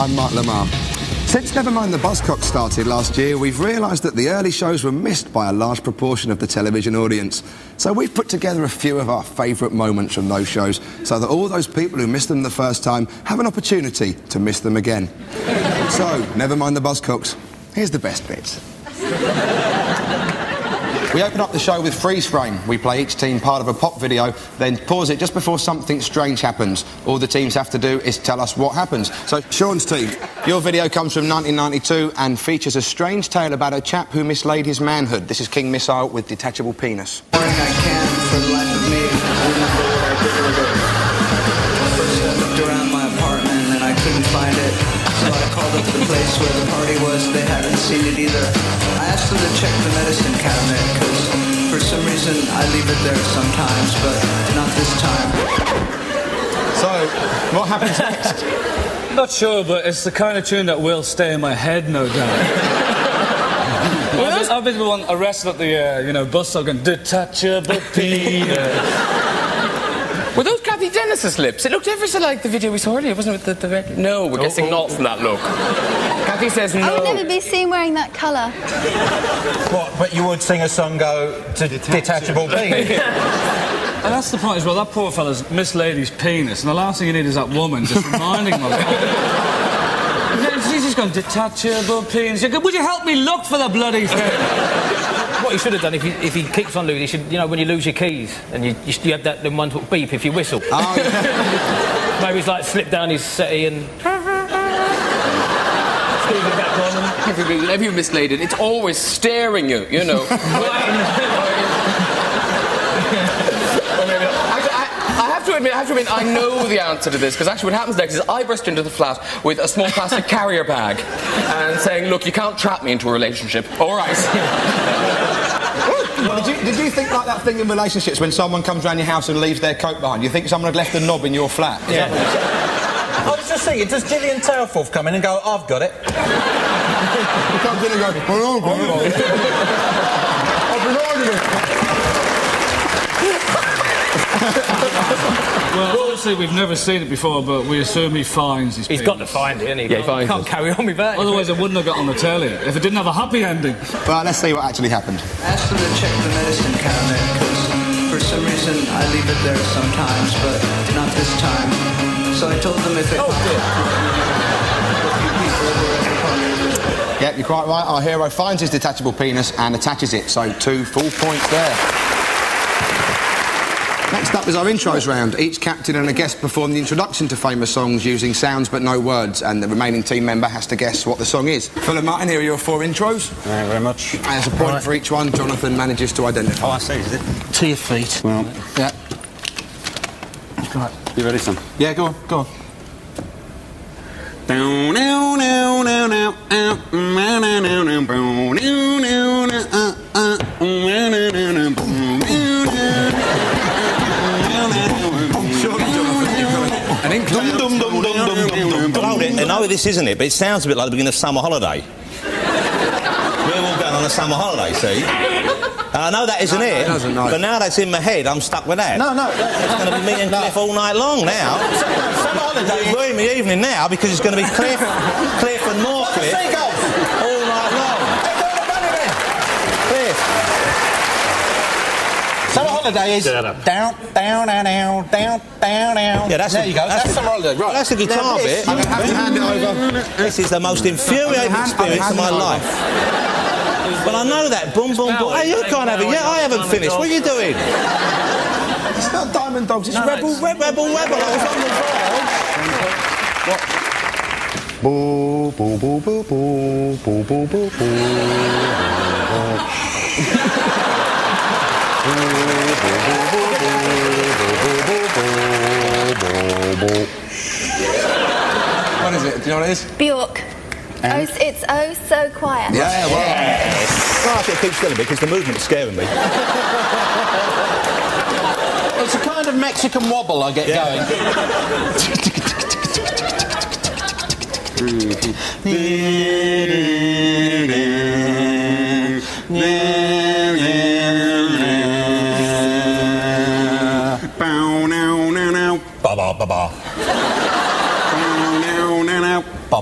I'm Mark Lamar. Since Never Mind the Buzzcocks started last year, we've realised that the early shows were missed by a large proportion of the television audience. So we've put together a few of our favourite moments from those shows so that all those people who missed them the first time have an opportunity to miss them again. So, Never Mind the Buzzcocks. Here's the best bits. We open up the show with freeze frame. We play each team part of a pop video, then pause it just before something strange happens. All the teams have to do is tell us what happens. So, Sean's team, your video comes from 1992 and features a strange tale about a chap who mislaid his manhood. This is King Missile with detachable penis. I can, for the life of me, remember what I did with it. First I looked around my apartment and I couldn't find it. So I called up the place where the party was, they hadn't seen it either. I asked them to check the medicine cabinet, because for some reason I leave it there sometimes, but not this time. So, what happens next? Not sure, but it's the kind of tune that will stay in my head, no doubt. I've been the one arrested at the, bus stop going, detachable penis. Were those Kathy Dennis's lips? It looked ever so like the video we saw earlier, wasn't it? With the red... No, we're guessing not from that look. Kathy says no. I would never be seen wearing that colour. What, but you would sing a song go to detachable penis? And that's the point as well, that poor fella's mislaid his penis, and the last thing you need is that woman just reminding him of it. She's just gone, detachable penis. Would you help me look for the bloody thing? What he should have done, if he keeps on losing, he should, when you lose your keys, and you have that one sort of beep if you whistle. Oh, yeah. Maybe he's like slipped down his settee and... screws it back on and... Whenever you mislaid it, it's always staring you, you know. I have to admit, I know the answer to this, because actually what happens next is I burst into the flat with a small plastic carrier bag and saying, look, you can't trap me into a relationship. All right. Well, did you think like that thing in relationships when someone comes around your house and leaves their coat behind? You think someone had left a knob in your flat? Yeah. I was just thinking, does Gillian Tailforth come in and go, I've got it? He comes in and goes, oh, I've been hiding it. Well, obviously we've never seen it before, but we assume he finds his penis. He's got to find it, hasn't he? Yeah, he finds can't it. carry on with that. Otherwise it wouldn't have got on the telly if it didn't have a happy ending. Well, let's see what actually happened. I asked them to check the medicine cabinet, because for some reason I leave it there sometimes, but not this time. So I told them if they... Yep, you're quite right. Our hero finds his detachable penis and attaches it, so 2 full points there. Next up is our intros round. Each captain and a guest perform the introduction to famous songs using sounds but no words, and the remaining team member has to guess what the song is. Phil and Martin, here are your 4 intros. Thank you very much. And there's a point for each one. Jonathan manages to identify. Oh, I see, is it? To your feet. Well, Yeah. right. You ready, son? Yeah, go on. Hold it. I know this isn't it, but it sounds a bit like the beginning of Summer Holiday. We're all going on a summer holiday, see? And I know that isn't it, doesn't, no. but now that's in my head, I'm stuck with that. No. It's going to be me and Cliff all night long now. Summer holiday. It's ruined my evening now because it's going to be Cliff and more Cliff all night long. Cliff. Summer holiday is down, down, down, down, down, down. Yeah, there you go. That's summer holiday. Right. That's the guitar bit. I'm going to have to hand it over. This is the most infuriating experience of my life. But I know that. Boom, boom, boom. Hey, you can't have it yet. I haven't finished. What are you doing? It's not Diamond Dogs, it's Rebel. Rebel. I was on the verge. Boo, boo, boo, boo, boo, boo, boo, boo, boo. What is it? Do you know what it is? Bjork. Oh, it's oh so quiet. Yeah, well. Yes. Well, I should keep still a bit because the movement is scaring me. It's a kind of Mexican wobble I get going. Ba ba ba ba. Ba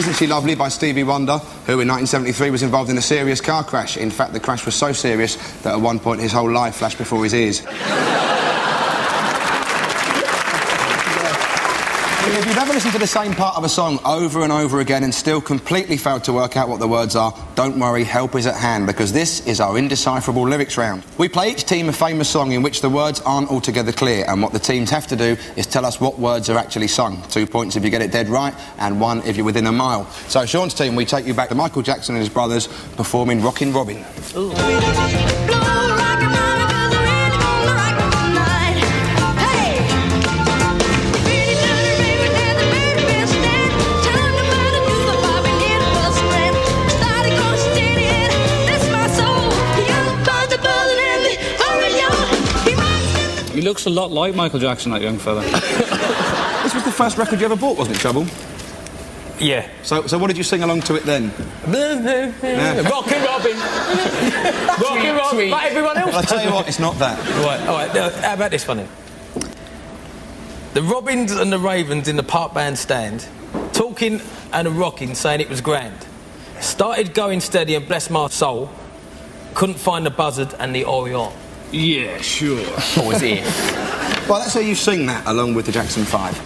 Isn't She Lovely by Stevie Wonder, who in 1973 was involved in a serious car crash. In fact, the crash was so serious that at one point his whole life flashed before his ears. If you've ever listened to the same part of a song over and over again and still completely failed to work out what the words are, don't worry, help is at hand, because this is our indecipherable lyrics round. We play each team a famous song in which the words aren't altogether clear, and what the teams have to do is tell us what words are actually sung. 2 points if you get it dead right, and 1 if you're within a mile. So, Sean's team, we take you back to Michael Jackson and his brothers performing Rockin' Robin. Ooh. He looks a lot like Michael Jackson, that young fella. This was the first record you ever bought, wasn't it, Trouble? Yeah. So what did you sing along to it then? Yeah. Rockin' Robin. Rockin' Robin. Like everyone else. Well, I'll tell you what, it's not that. Right, all right. How about this one then? The Robins and the Ravens in the park bandstand, talking and a rocking, saying it was grand. Started going steady and bless my soul. Couldn't find the buzzard and the Oriole. Yeah, sure. What was it? Well, let's say you sing that along with the Jackson 5.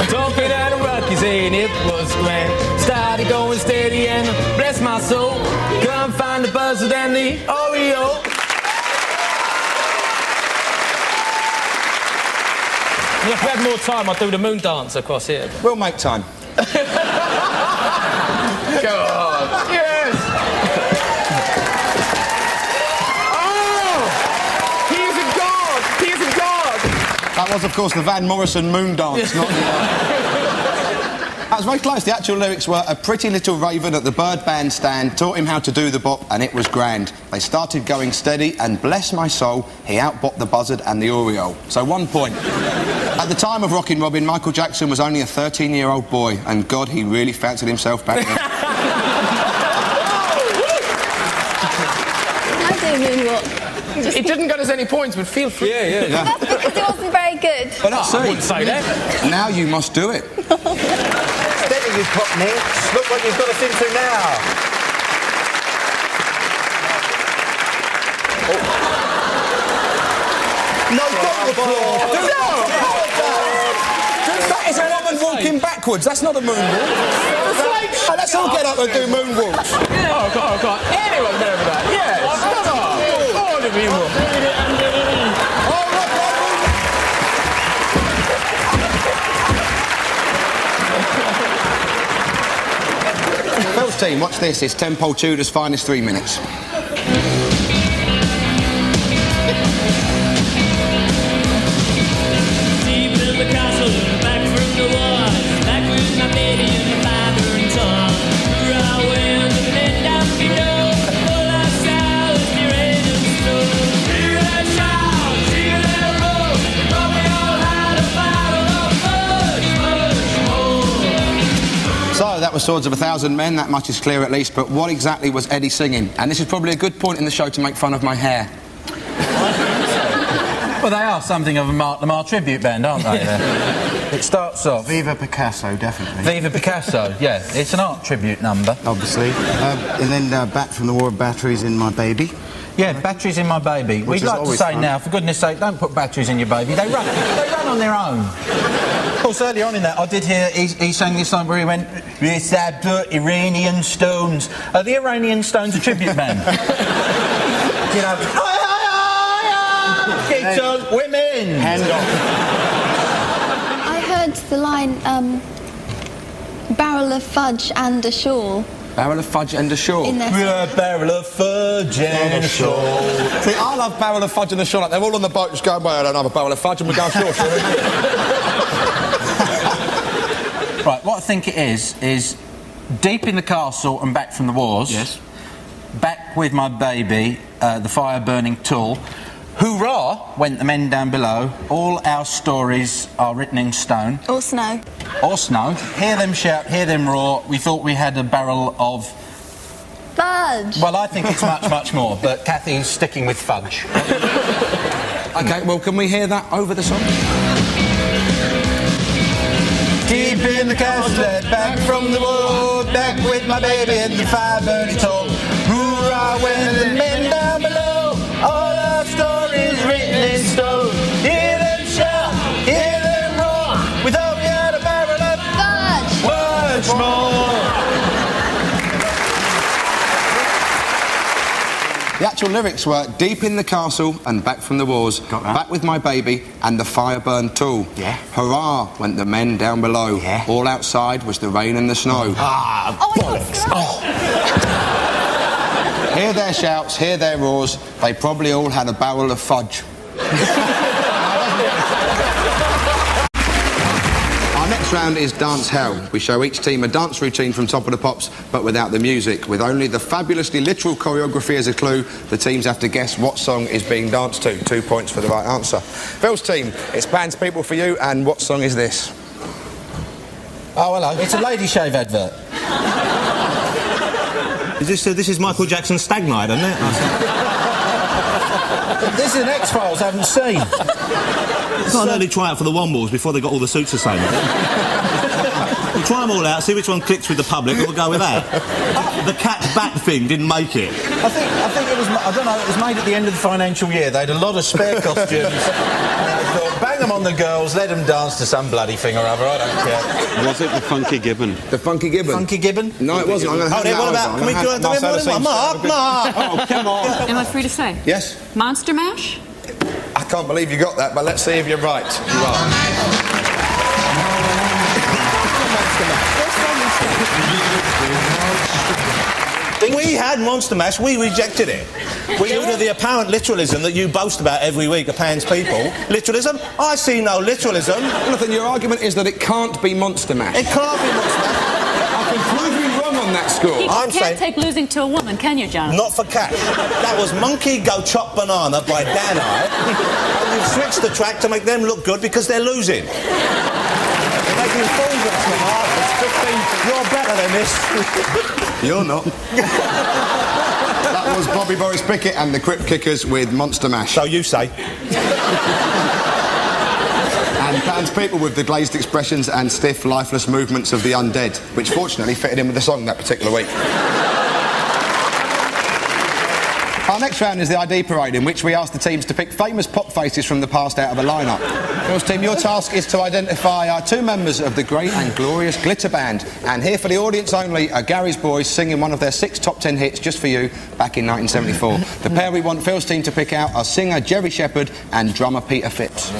Talking at a rocky, saying it was grand. Started going steady and bless my soul. Couldn't find the buzzard and the Oriole. If we had more time, I'd do the moon dance across here. We'll make time. Go on. Yes! That was, of course, the Van Morrison moon dance, not the... That was very close. The actual lyrics were, a pretty little raven at the bird bandstand taught him how to do the bop, and it was grand. They started going steady, and bless my soul, he outbopped the buzzard and the Oriole. So 1 point. At the time of Rockin' Robin, Michael Jackson was only a 13-year-old boy, and God, he really fancied himself back then. I do moonwalk. It didn't get us any points, but feel free. Yeah. That's because it wasn't very good. But that's I wouldn't say that. Now you must do it. Steady, you cockneys. Look what you've got us into now. Oh. No, don't applaud. That is a woman walking backwards. That's not a moonwalk. Oh, let's all get up and do moonwalks. Oh, God. Anyone remember that? Yes. Come on. All of you. Phil's team, watch this. It's Temple Tudor's finest 3 minutes. Deep in the castle, back from the war, back with my baby and my father and son. Right away under the men down below, all I saw was the rain and snow. Hear that shout, hear that roar, but we all had a battle of much more. So, that was Swords of a Thousand Men. That much is clear at least. But what exactly was Eddie singing? And this is probably a good point in the show to make fun of my hair. Well, they are something of a Mark Lamar tribute band, aren't they? It starts off... Viva Picasso, definitely. Viva Picasso, yeah. It's an art tribute number. Obviously. And then Back from the War, Batteries in My Baby. Yeah, Batteries in My Baby. We'd like to say now, for goodness sake, don't put batteries in your baby. They run on their own. Of course, early on in that, I did hear he sang this song where he went, "Yes, that Iranian Stones." The Iranian Stones a tribute band. You know, get on women! Hand off. I heard the line, barrel of fudge and a shawl. Barrel of fudge and a shawl. In there. We're a barrel of fudge and a shawl. See, I love barrel of fudge and a shawl. Like, they're all on the boat just going, well, I don't have a barrel of fudge and we go ashore, shall we? Right, what I think it is deep in the castle and back from the wars. Yes. Back with my baby, the fire-burning tool. Hoorah, went the men down below. All our stories are written in stone. Or snow. Or snow. Hear them shout, hear them roar. We thought we had a barrel of... Fudge. Well, I think it's much, much more, but Kathy's sticking with fudge. OK, well, can we hear that over the song? Deep in the castle, back from the war, back with my baby in the fire burning tall. Hoorah, when the men down below, all our stories written in stone. Hear them shout, hear them roar, with only out a barrel of Fudge. once more. The actual lyrics were deep in the castle and back from the wars, back with my baby and the fire burned tall. Yeah. Hurrah went the men down below. Yeah. All outside was the rain and the snow. Ah, bollocks. Oh. Hear their shouts, hear their roars. They probably all had a barrel of fudge. Our next round is Dance Hell. We show each team a dance routine from Top of the Pops, but without the music. With only the fabulously literal choreography as a clue, the teams have to guess what song is being danced to. 2 points for the right answer. Phil's team, it's Pans People for you, and what song is this? Oh, hello. It's a Lady Shave advert. This is Michael Jackson's Stag Night, isn't it? This is an X-Files I haven't seen. It's not an early tryout for the Wombles before they got all the suits the same. We'll try them all out, see which one clicks with the public, and we'll go with that. The cat's back thing didn't make it. I think it was, I don't know, it was made at the end of the financial year. They had a lot of spare costumes. And they thought, bang them on the girls, let them dance to some bloody thing or other, I don't care. Was it the Funky Gibbon? The Funky Gibbon? Funky Gibbon? No, it wasn't. I'm going to have What about, can we do it? Mark! Oh, come on. Am I free to say? Yes? Monster Mash? I can't believe you got that, but let's see if you're right. You are. We had Monster Mash, we rejected it. Due to the apparent literalism that you boast about every week of Pan's People. Literalism? I see no literalism. Jonathan, your argument is that it can't be Monster Mash. It can't be Monster Mash. I can prove you wrong on that score. You can't take losing to a woman, can you, Jonathan? Not for cash. That was Monkey Go Chop Banana by Dan I. And you've switched the track to make them look good because they're losing. You're making fools of us, Mark. It's 15. You're better than this. You're not. That was Bobby Boris Pickett and the Crypt Kickers with Monster Mash. So you say. And Pan's People with the glazed expressions and stiff, lifeless movements of the undead, which fortunately fitted in with the song that particular week. Our next round is the ID Parade, in which we ask the teams to pick famous pop faces from the past out of a lineup. Phil's team, your task is to identify our 2 members of the great and glorious Glitter Band. And here for the audience only are Gary's Boys singing one of their 6 top 10 hits just for you back in 1974. The pair we want Phil's team to pick out are singer Jerry Shepherd and drummer Peter Phipps.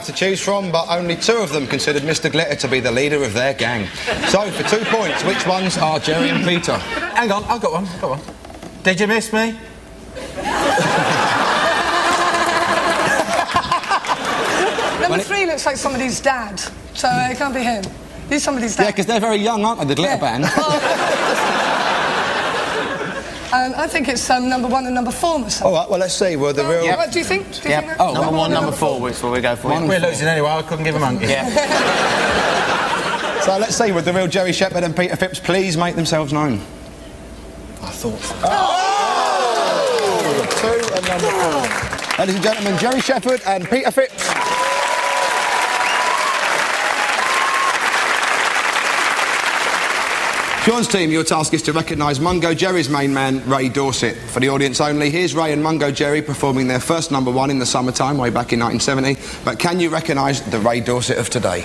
To choose from, but only 2 of them considered Mr. Glitter to be the leader of their gang. So, for 2 points, which ones are Jerry and Peter? Hang on, I've got one. Did you miss me? Number 3 looks like somebody's dad, so it can't be him. He's somebody's dad. Yeah, because they're very young, aren't they, the Glitter Band? I think it's number 1 and number 4 or something. All right, well, let's see. Well, the real... What do you think? Do you think that? Oh, number 1, number 4, which will we go for? We're losing anyway, I couldn't give a monkey. Yeah. So, let's see, would the real Jerry Shepherd and Peter Phipps please make themselves known? I thought so. Oh! 2 and number 4. Ladies and gentlemen, Jerry Shepherd and Peter Phipps. Sean's team, your task is to recognise Mungo Jerry's main man, Ray Dorset. For the audience only, here's Ray and Mungo Jerry performing their first number 1 in the summertime, way back in 1970. But can you recognise the Ray Dorset of today?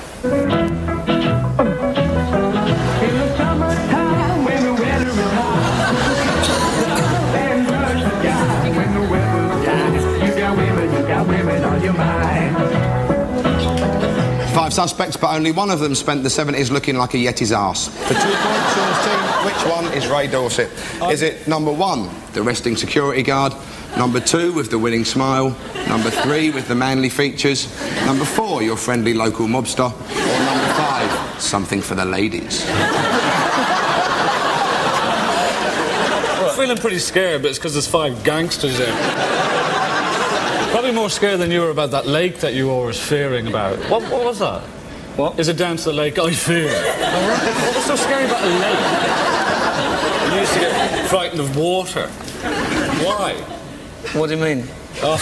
Five suspects, but only one of them spent the 70s looking like a Yeti's arse. For 2 points, Sean's team, which one is Ray Dorset? Is it number 1, the resting security guard, number 2 with the winning smile, number 3 with the manly features, number 4 your friendly local mobster, or number 5 something for the ladies? feeling pretty scared, but it's because there's 5 gangsters in. Probably more scared than you were about that lake that you were always fearing about. What was that? What? Is it down to the lake I fear? What was so scary about a lake? You used to get frightened of water. Why? What do you mean? Oh.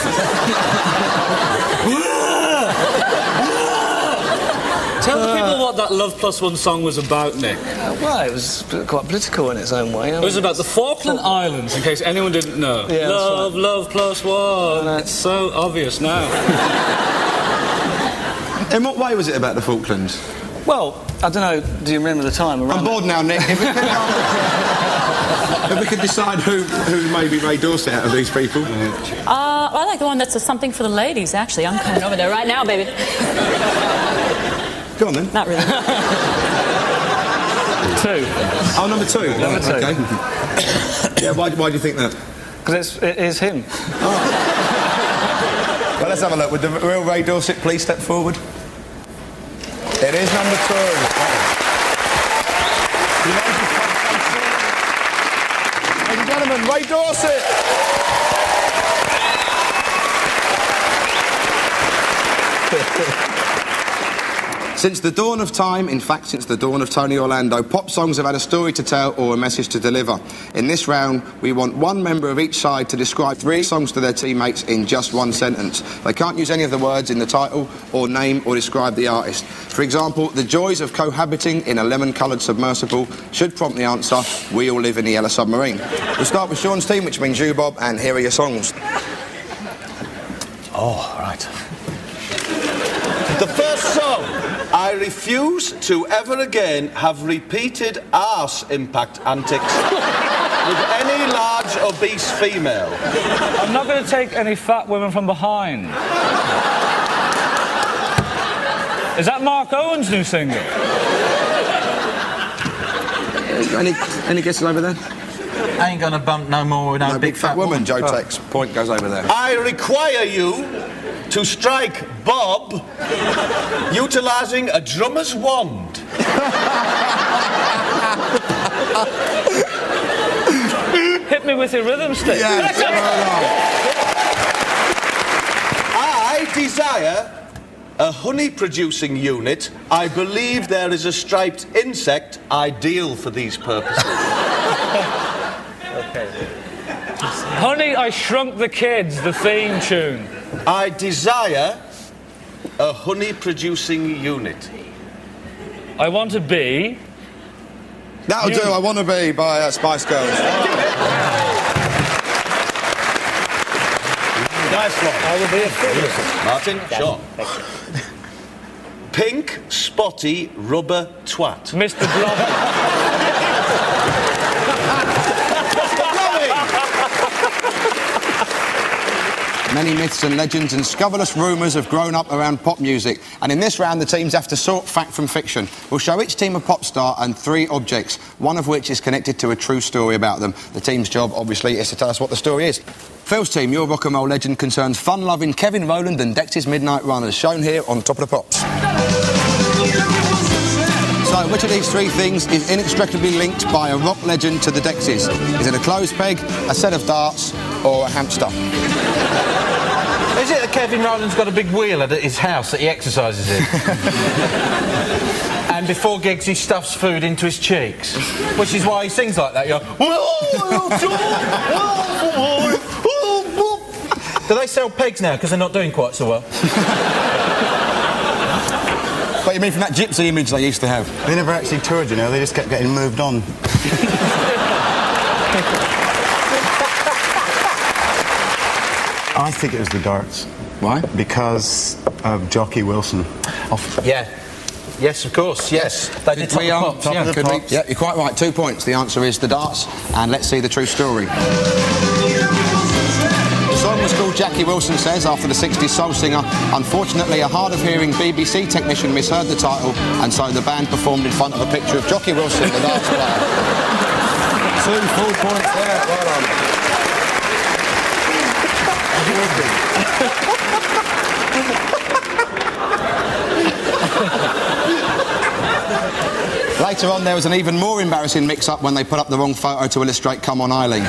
Tell the people what that Love Plus One song was about, Nick. Well, it was quite political in its own way. It was about the Falkland Islands, in case anyone didn't know. Yeah, love, love plus one. It's so obvious now. In what way was it about the Falklands? Well, I don't know, do you remember the time? I'm bored now, Nick. If we could decide who may be Ray Dorset out of these people. I like the one that's a something for the ladies, actually. I'm coming over there right now, baby. Go on, then. Not really. 2. Oh, number 2. Number 2. Okay. Yeah, why do you think that? Because it is him. Well, let's have a look. Would the real Ray Dorset please step forward? It is number 2. Ladies and gentlemen, Ray Dorset! Since the dawn of time, in fact, since the dawn of Tony Orlando, pop songs have had a story to tell or a message to deliver. In this round, we want one member of each side to describe 3 songs to their teammates in just 1 sentence. They can't use any of the words in the title or name or describe the artist. For example, the joys of cohabiting in a lemon-coloured submersible should prompt the answer, we all live in the yellow submarine. We'll start with Sean's team, which means you, Bob, and here are your songs. Oh, right. The first song, I refuse to ever again have repeated arse impact antics with any large obese female. I'm not going to take any fat women from behind. Is that Mark Owen's new single? Any guesses over there? I ain't gonna bump no more with no big fat woman. Joe takes point goes over there. I require you to strike Bob utilising a drummer's wand. Hit me with your rhythm stick. Yes, I desire a honey-producing unit. I believe there is a striped insect ideal for these purposes. Honey, I Shrunk the Kids, the theme tune. I desire a honey-producing unit. I want to be... That'll do, I Want to Be by Spice Girls. Nice one. I will be a fool. Martin, Sean. Pink, spotty, rubber twat. Mr. Blobber. Many myths and legends and scurrilous rumours have grown up around pop music. And in this round, the teams have to sort fact from fiction. We'll show each team a pop star and 3 objects, one of which is connected to a true story about them. The team's job, obviously, is to tell us what the story is. Phil's team, your rock and roll legend, concerns fun-loving Kevin Rowland and Dexys Midnight Runners, shown here on Top of the Pops. So, which of these 3 things is inextricably linked by a rock legend to the Dexys? Is it a clothes peg, a set of darts, or a hamster? Is it that Kevin Rowland's got a big wheel at his house that he exercises in? And before gigs he stuffs food into his cheeks? Which is why he sings like that, you know. Do they sell pegs now because they're not doing quite so well? What you mean from that gypsy image they used to have? They never actually toured, you know, they just kept getting moved on. I think it was the darts. Why? Because of Jockey Wilson. Yeah. Yes, of course, yes. They did top of the pops. Yeah, you're quite right. 2 points. The answer is the darts. And let's see the true story. The song was called Jackie Wilson Says, after the 60s soul singer. Unfortunately, a hard-of-hearing BBC technician misheard the title, and so the band performed in front of a picture of Jockey Wilson, the darts player. 2 full points there. Well done. Later Later on, there was an even more embarrassing mix-up when they put up the wrong photo to illustrate Come On Eileen.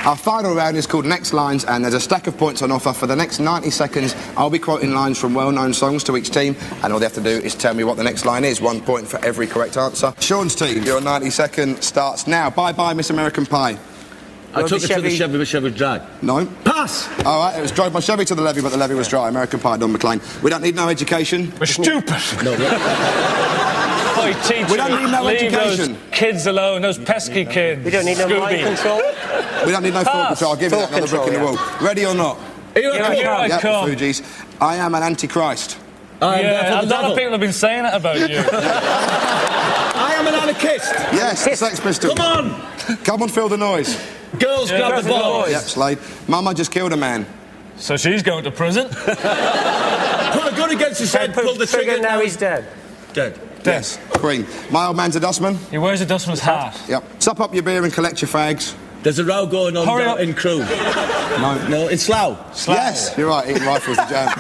Our final round is called Next Lines, and there's a stack of points on offer. For the next 90 seconds, I'll be quoting lines from well-known songs to each team, and all they have to do is tell me what the next line is. 1 point for every correct answer. Sean's team, your 90-second starts now. Bye-bye, Miss American Pie. I took it to the Chevy, but Chevy was dry. No. Pass! All right, it was drove my Chevy to the levee, but the levee was dry. American Pie, Don McLean. We don't need no education. We're stupid. No, Boy, teacher, we don't need no leave education. Those kids alone, those pesky kids. We don't need no mind control. We don't need no thought control. I'll give you that, another brick in the wall. Ready or not? Here I come. Fugees. I am an antichrist. Yeah, a lot of people have been saying it about you. I am an anarchist. Yes, the Sex Pistols. Come on! Come on, feel the noise. Girls grab the boys. Yep, Slade. Mama just killed a man. So she's going to prison? Put a gun against his head, pull the trigger. Now he's dead. Dead. Yes. Queen. My old man's a dustman. He wears a dustman's hat. Yep. Sup up your beer and collect your fags. There's a row going on Hurry down up. in Crewe. No, in Slough. Yes, you're right. Eating rifles the jam.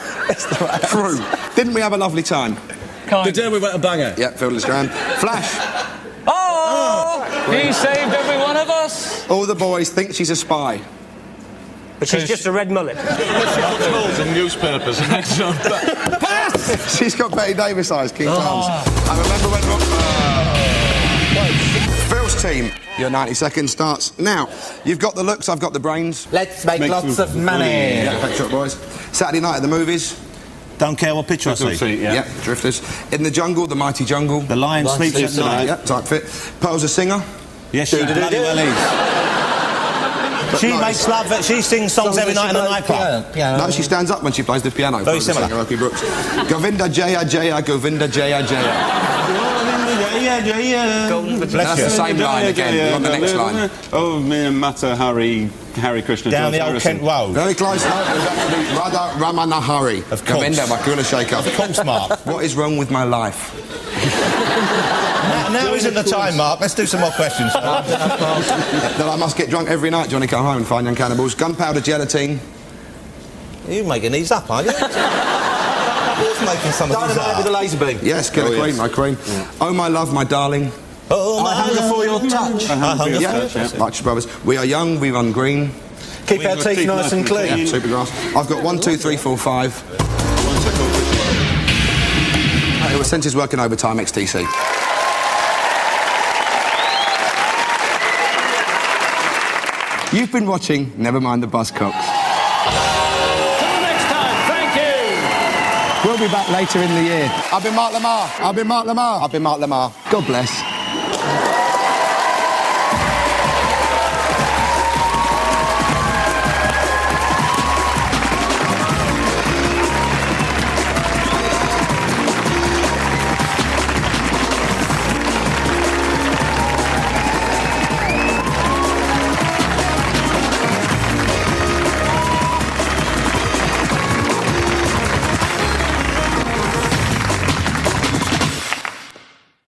Crewe. Didn't we have a lovely time? The day we went a banger. Yep, Fielder's Grand. Flash. Oh! He saved every one of us. All the boys think she's a spy. But she's just a red mullet. Calls in newspapers. Pass! She's got Betty Davis eyes, King Charles. I remember when... Phil's team, your 90 seconds starts now. You've got the looks, I've got the brains. Let's make lots of money. Yeah, thanks, shot, boys. Saturday night at the movies. Don't care what picture I see. Yeah, Drifters. In the jungle, the mighty jungle. The lion sleeps at night. Yeah, type fit. Pearl's a singer. Yes, she bloody well is. She makes love. She sings songs every night in a nightclub. No, she stands up when she plays the piano. Very similar. Singer, Rocky Brooks. Govinda Jaya Jaya, Govinda Jaya Jaya. That's the same line again. We're on the next line. Oh, me and Mata Hari Krishna. Down the old Kent Road. Very close. No, it was actually Radha Ramana Hari. Of course. Govinda, my cooler shaker. Of course, Mark. What is wrong with my life? Now isn't the time, Mark. Let's do some more questions. That I must get drunk every night, Johnny come home and find young cannibals. Gunpowder gelatine. You're making these up, aren't you? Who's making some of these up? With a laser beam. Yes, Killer Queen, my cream. Oh, my love, my darling. Oh, my hunger for your touch. I hunger Yeah, for your touch. Archie Brothers. We are young, we run green. Keep our teeth nice and clean. Yeah, Supergrass. I've got 1, 2, 3, 4, 5. It was since he's working overtime, XTC. You've been watching Never Mind the Buzzcocks. Till next time, thank you. We'll be back later in the year. I've been Mark Lamar. I've been Mark Lamar. I've been Mark Lamar. God bless.